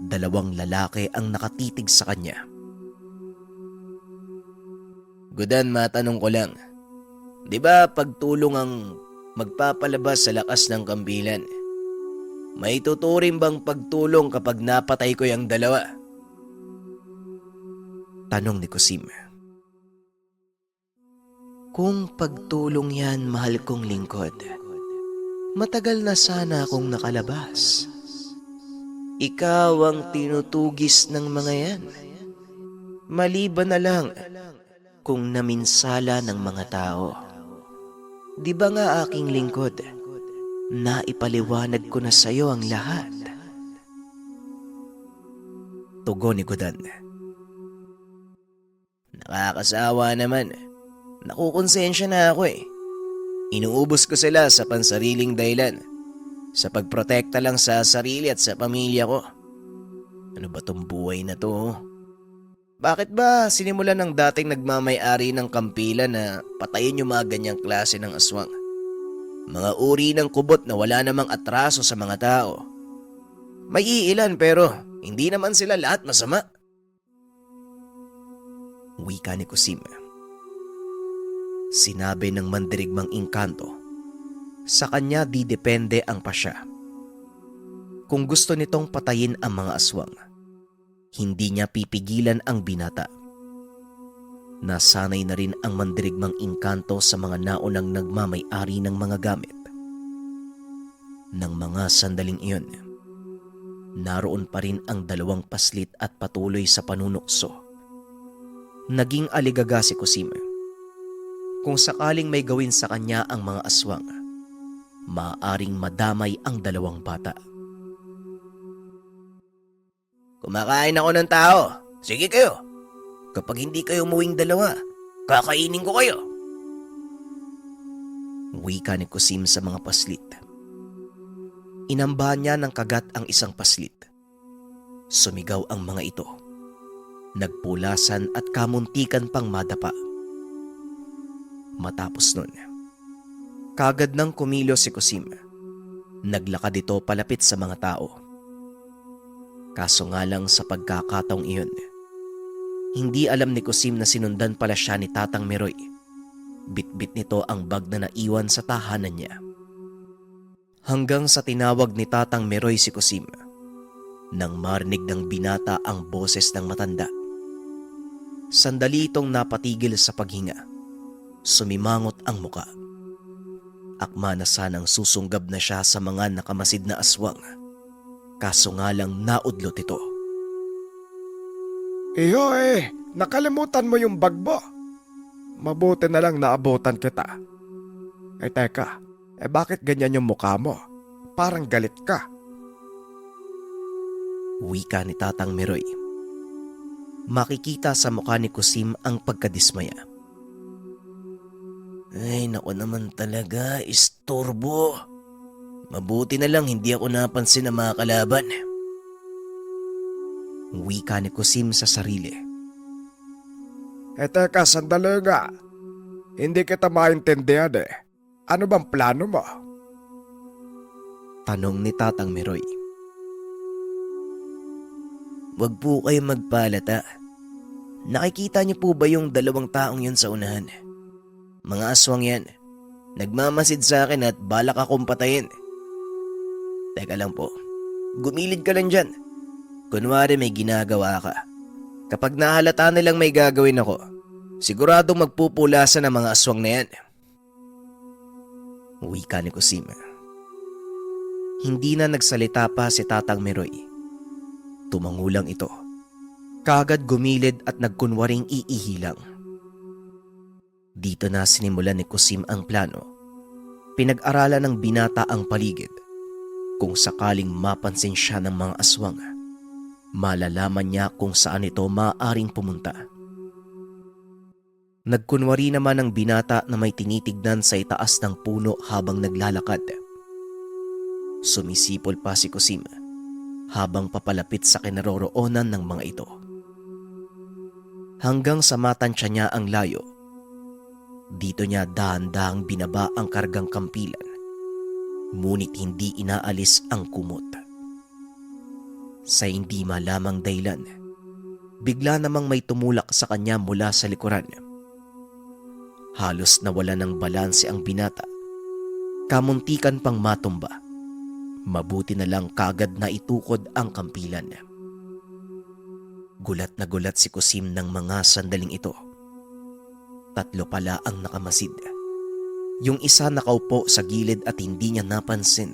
2 lalaki ang nakatitig sa kanya. Gudan, matanong ko lang. Di ba pagtulong ang magpapalabas sa lakas ng kampilan? May tuturing bang pagtulong kapag napatay ko yung 2? Tanong ni Kusim. Kung pagtulong yan, mahal kong lingkod, matagal na sana akong nakalabas. Ikaw ang tinutugis ng mga yan. Maliban na lang kung naminsala ng mga tao. Di ba nga aking lingkod, naipaliwanag ko na sa'yo ang lahat. Tugon ni Gudan. Nakakasawa naman. Nakukonsensya na ako eh. Inuubos ko sila sa pansariling dahilan. Sa pagprotekta lang sa sarili at sa pamilya ko. Ano ba tong buhay na to? Bakit ba sinimulan ng dating nagmamay-ari ng kampilan na patayin yung mga ganyang klase ng aswang? Mga uri ng kubot na wala namang atraso sa mga tao. May iilan pero hindi naman sila lahat masama. Wika ni Kusim. Sinabi ng mandirigmang engkanto, sa kanya didepende ang pasya. Kung gusto nitong patayin ang mga aswang, hindi niya pipigilan ang binata. Nasanay na rin ang mandirigmang engkanto sa mga naunang nagmamay-ari ng mga gamit. Nang mga sandaling iyon, naroon pa rin ang dalawang paslit at patuloy sa panunukso. Naging aligaga si Kusim. Kung sakaling may gawin sa kanya ang mga aswang, maaaring madamay ang dalawang bata. Kumakain ako ng tao. Sige kayo. Kapag hindi kayo umuwing dalawa, kakainin ko kayo. Wika ni Kusim sa mga paslit. Inambahan niya ng kagat ang isang paslit. Sumigaw ang mga ito. Nagpulasan at kamuntikan pang madapa. Matapos nun, kagad nang kumilos si Kusim. Naglakad ito palapit sa mga tao. Kaso nga lang sa pagkakataong iyon, hindi alam ni Kusim na sinundan pala siya ni Tatang Meroy. Bitbit nito ang bag na naiwan sa tahanan niya. Hanggang sa tinawag ni Tatang Meroy si Kusim, nang marinig ng binata ang boses ng matanda. Sandali itong napatigil sa paghinga. Sumimangot ang muka. Akma na sanang susunggab na siya sa mga nakamasid na aswang. Kaso nga lang naudlot ito. Iyo nakalimutan mo yung bag mo. Mabuti na lang naabutan kita. Teka, bakit ganyan yung mukha mo? Parang galit ka. Wika ni Tatang Meroy. Makikita sa mukha ni Kusim ang pagkadismaya. Ay, naku naman talaga, istorbo. Mabuti na lang hindi ako napansin ng mga kalaban. Wika ni Kusim sa sarili. Teka, sandali nga. Hindi kita maintindihan Ano bang plano mo? Tanong ni Tatang Meroy. Wag po kayo magpalata. Nakikita niyo po ba yung dalawang taong yun sa unahan? Mga aswang yan. Nagmamasid sa akin at balak akong patayin. Teka lang po. Gumilid ka lang dyan. Kunwari may ginagawa ka. Kapag nahalata nilang may gagawin ako, siguradong magpupulasan ng mga aswang na yan. Wika ni Kusim. Hindi na nagsalita pa si Tatang Meroy. Tumangulang ito. Kagad gumilid at nagkunwaring iihilang. Dito na sinimulan ni Kusim ang plano. Pinag-aralan ng binata ang paligid. Kung sakaling mapansin siya ng mga aswang, malalaman niya kung saan ito maaaring pumunta. Nagkunwari naman ang binata na may tinitignan sa itaas ng puno habang naglalakad. Sumisipol pa si Kusim habang papalapit sa kinaroroonan ng mga ito. Hanggang sa matansya niya ang layo, dito niya dahan-dahang binaba ang kargang kampilan, ngunit hindi inaalis ang kumot. Sa hindi malamang dahilan, bigla namang may tumulak sa kanya mula sa likuran. Halos nawala ng balanse ang binata. Kamuntikan pang matumba. Mabuti na lang kagad na itukod ang kampilan. Gulat na gulat si Kusim ng mga sandaling ito. 3 pala ang nakamasid. Yung isa nakaupo sa gilid at hindi niya napansin.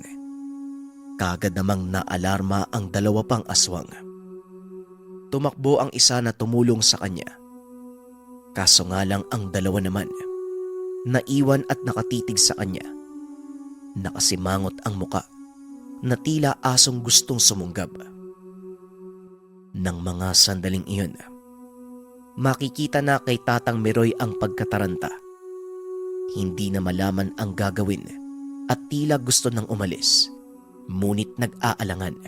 Kagad namang naalarma ang 2 pang aswang. Tumakbo ang isa na tumulong sa kanya. Kaso nga lang ang 2 naman, naiwan at nakatitig sa kanya. Nakasimangot ang muka na tila asong gustong sumunggab. Nang mga sandaling iyon, makikita na kay Tatang Meroy ang pagkataranta. Hindi na malaman ang gagawin at tila gusto nang umalis, ngunit nag-aalangan.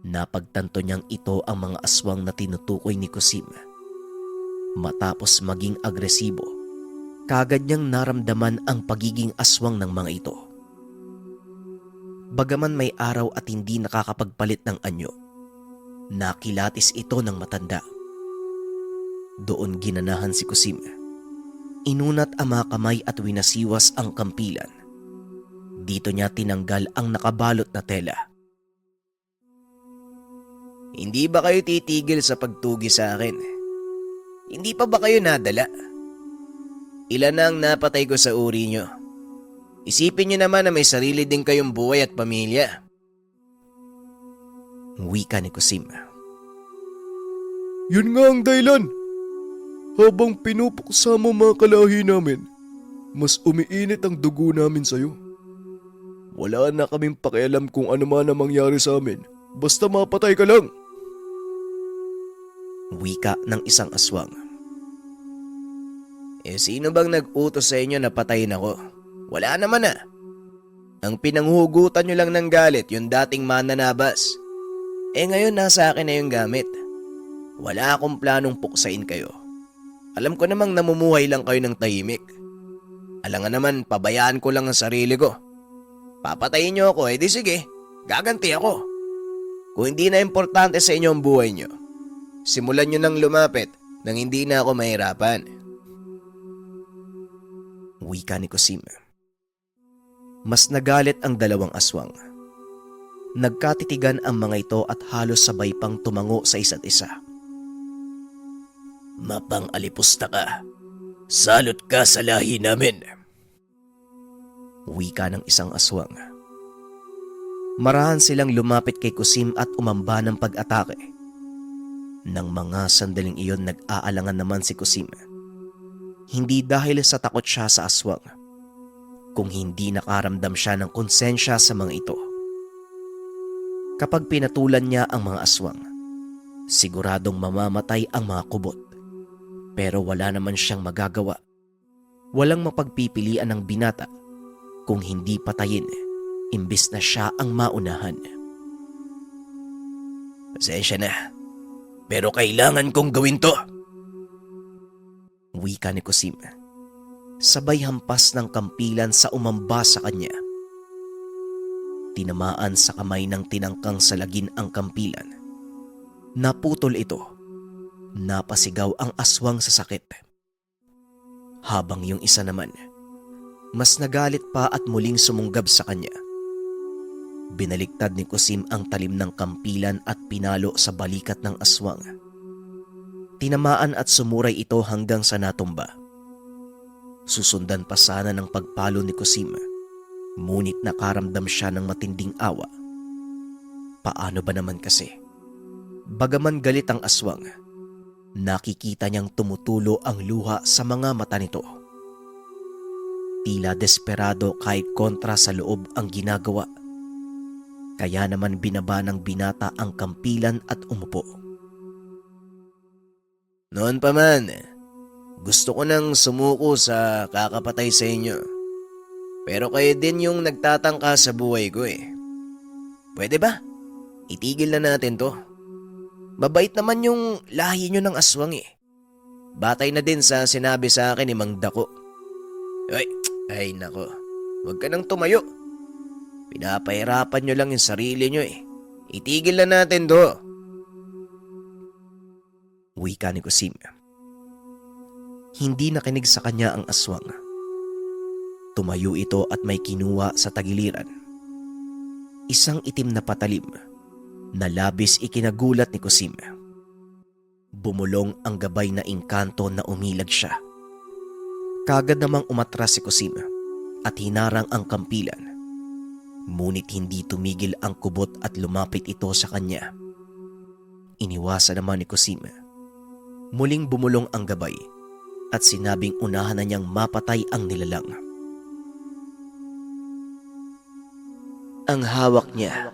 Napagtanto niyang ito ang mga aswang na tinutukoy ni Kusim. Matapos maging agresibo, kagad niyang naramdaman ang pagiging aswang ng mga ito. Bagaman may araw at hindi nakakapagpalit ng anyo, nakilatis ito ng matanda. Doon ginanahan si Kusim. Inunat ang mga kamay at winasiwas ang kampilan. Dito niya tinanggal ang nakabalot na tela. Hindi ba kayo titigil sa pagtugi sa akin? Hindi pa ba kayo nadala? Ilan na ang napatay ko sa uri nyo? Isipin niyo naman na may sarili din kayong buhay at pamilya. Wika ni Kusim. Yun nga ang dahilan. Habang pinupuksa mo mga kalahi namin, mas umiinit ang dugo namin sa'yo. Wala na kaming pakialam kung ano man ang mangyari sa amin. Basta mapatay ka lang. Wika ng isang aswang. Sino bang nag-utos sa inyo na patayin ako? Wala naman ah. Ang pinanghugutan nyo lang ng galit yung dating mananabas. Ngayon nasa akin na yung gamit. Wala akong planong puksain kayo. Alam ko namang namumuhay lang kayo ng tahimik. Alangan naman, pabayaan ko lang ang sarili ko. Papatayin nyo ako, di sige, gaganti ako. Kung hindi na importante sa inyo ang buhay nyo, simulan nyo nang lumapit nang hindi na ako mahirapan. Wika ni Kusim. Mas nagalit ang dalawang aswang. Nagkatitigan ang mga ito at halos sabay pang tumango sa isa't isa. Mapang-alipusta ka. Salot ka sa lahi namin. Wika ng isang aswang. Marahan silang lumapit kay Kusim at umamba ng pag-atake. Nang mga sandaling iyon nag-aalangan naman si Kusim. Hindi dahil sa takot siya sa aswang, kung hindi nakaramdam siya ng konsensya sa mga ito. Kapag pinatulan niya ang mga aswang, siguradong mamamatay ang mga kubot. Pero wala naman siyang magagawa. Walang mapagpipilian ng binata kung hindi patayin, imbis na siya ang maunahan. Pasensya na, pero kailangan kong gawin to. Wika ni Kusim. Sabay hampas ng kampilan sa umamba sa kanya. Tinamaan sa kamay ng tinangkang salagin ang kampilan. Naputol ito. Napasigaw ang aswang sa sakit. Habang yung isa naman, mas nagalit pa at muling sumunggab sa kanya. Binaliktad ni Kusim ang talim ng kampilan at pinalo sa balikat ng aswang. Tinamaan at sumuray ito hanggang sa natumba. Susundan pa sana ng pagpalo ni Kusim, ngunit nakaramdam siya ng matinding awa. Paano ba naman kasi? Bagaman galit ang aswang, nakikita niyang tumutulo ang luha sa mga mata nito. Tila desperado kahit kontra sa loob ang ginagawa. Kaya naman binaba ng binata ang kampilan at umupo. Noon pa man, gusto ko nang sumuko sa kakapatay sa inyo. Pero kayo din yung nagtatangka sa buhay ko eh. Pwede ba? Itigil na natin to. Mabait naman yung lahi nyo ng aswang eh. Batay na din sa sinabi sa akin ni Mang Dako. Ay nako, huwag ka nang tumayo. Pinapahirapan nyo lang yung sarili nyo eh. Itigil na natin to. Wika ni Kusim. Hindi nakinig sa kanya ang aswang. Tumayo ito at may kinuha sa tagiliran. Isang itim na patalim na labis ikinagulat ni Kusim. Bumulong ang gabay na engkanto na umilag siya. Kagad namang umatras si Kusim at hinarang ang kampilan. Ngunit hindi tumigil ang kubot at lumapit ito sa kanya. Iniwasan naman ni Kusim. Muling bumulong ang gabay at sinabing unahan na niyang mapatay ang nilalang. Ang hawak niya,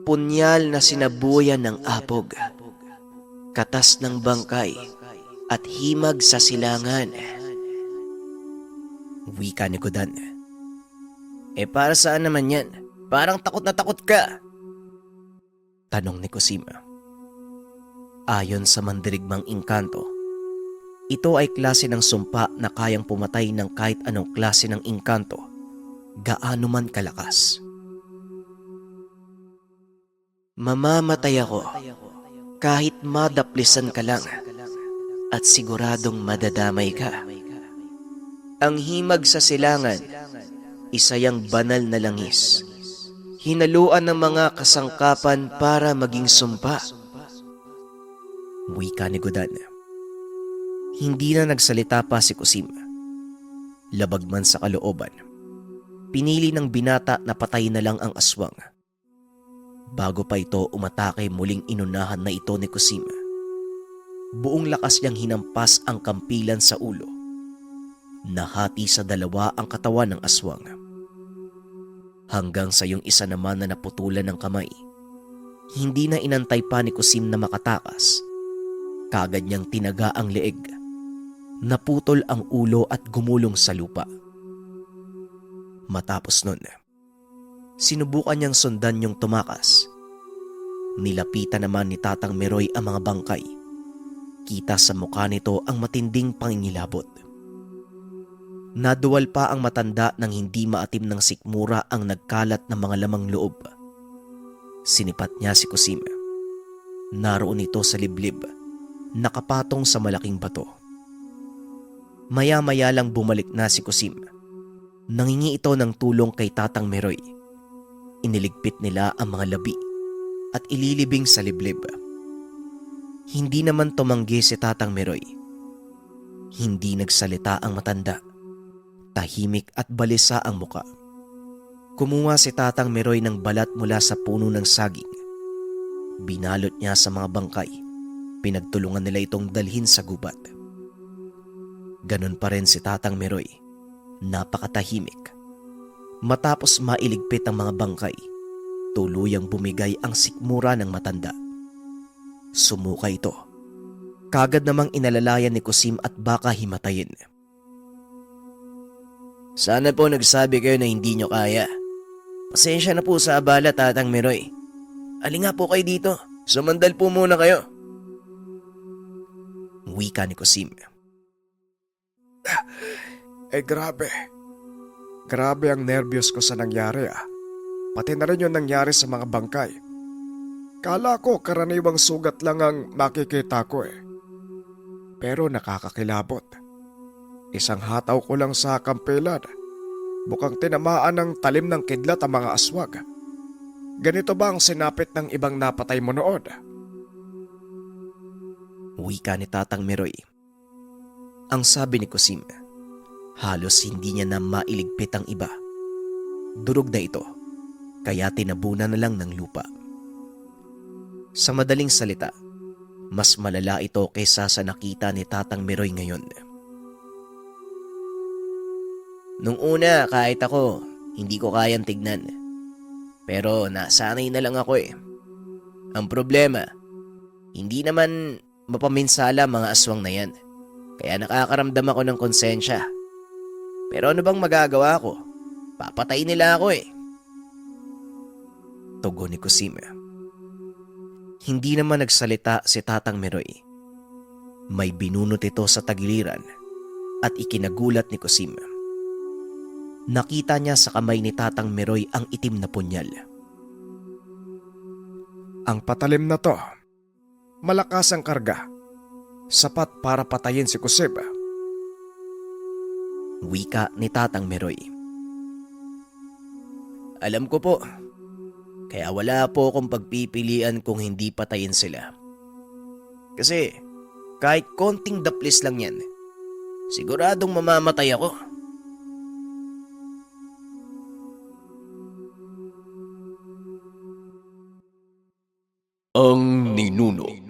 punyal na sinabuyan ng apog, katas ng bangkay at himag sa silangan. Wika ni Godan. Para saan naman yan? Parang takot na takot ka. Tanong ni Cosima. Ayon sa mandirigmang engkanto, ito ay klase ng sumpa na kayang pumatay ng kahit anong klase ng engkanto, gaano man kalakas. Mamamatay ako kahit madaplisan ka lang at siguradong madadamay ka. Ang himag sa silangan, isa yang banal na langis, hinaluan ng mga kasangkapan para maging sumpa. Wika ni Godan. Hindi na nagsalita pa si Cosima. Labag man sa kalooban, pinili ng binata na patayin na lang ang aswang. Bago pa ito umatake, muling inunahan na ito ni Kusim. Buong lakas niyang hinampas ang kampilan sa ulo. Nahati sa dalawa ang katawan ng aswang. Hanggang sa yung isa naman na naputulan ng kamay. Hindi na inantay pa ni Kusim na makatakas. Kaagad niyang tinaga ang leeg. Naputol ang ulo at gumulong sa lupa. Matapos nun, sinubukan niyang sundan yung tumakas. Nilapitan naman ni Tatang Meroy ang mga bangkay. Kita sa mukha nito ang matinding pangingilabot. Naduwal pa ang matanda nang hindi maatim ng sikmura ang nagkalat ng mga lamang loob. Sinipat niya si Kusim. Naroon ito sa liblib, nakapatong sa malaking bato. Maya-maya lang bumalik na si Kusim. Nangingi ito ng tulong kay Tatang Meroy. Iniligpit nila ang mga labi at ililibing sa liblib. Hindi naman tumanggi si Tatang Meroy. Hindi nagsalita ang matanda. Tahimik at balisa ang muka. Kumuha si Tatang Meroy ng balat mula sa puno ng saging. Binalot niya sa mga bangkay. Pinagtulungan nila itong dalhin sa gubat. Ganon pa rin si Tatang Meroy. Napakatahimik. Matapos mailigpit ang mga bangkay, tuluyang bumigay ang sikmura ng matanda. Sumuka ito. Kagad namang inalalayan ni Kusim at baka himatayin. Sana po nagsabi kayo na hindi nyo kaya. Pasensya na po sa abala, Tatang Meroy. Alinga po kayo dito. Sumandal po muna kayo. Wika ni Kusim. Grabe. Grabe ang nervyos ko sa nangyari Pati na rin yung nangyari sa mga bangkay. Kala ko karaniwang sugat lang ang makikita ko Pero nakakakilabot. Isang hataw ko lang sa kampilan. Mukhang tinamaan ng talim ng kidlat ang mga aswag. Ganito ba ang sinapit ng ibang napatay mo noon? Wika ni Tatang Meroy. Ang sabi ni Kusim, halos hindi niya na mailigpit ang iba. Durog na ito, kaya tinabunan na lang ng lupa. Sa madaling salita, mas malala ito kaysa sa nakita ni Tatang Meroy ngayon. Nung una, kahit ako, hindi ko kayang tignan. Pero nasanay na lang ako Ang problema, hindi naman mapaminsala mga aswang na yan. Kaya nakakaramdam ako ng konsensya. Pero ano bang magagawa ko? Papatay nila ako Tugon ni Kusim. Hindi naman nagsalita si Tatang Meroy. May binunot ito sa tagiliran at ikinagulat ni Kusim. Nakita niya sa kamay ni Tatang Meroy ang itim na punyal. Ang patalim na to, malakas ang karga. Sapat para patayin si Kusim. Wika ni Tatang Meroy. Alam ko po. Kaya wala po akong pagpipilian kung hindi patayin sila. Kasi kahit konting daplis lang yan, siguradong mamamatay ako. Ang Ninuno.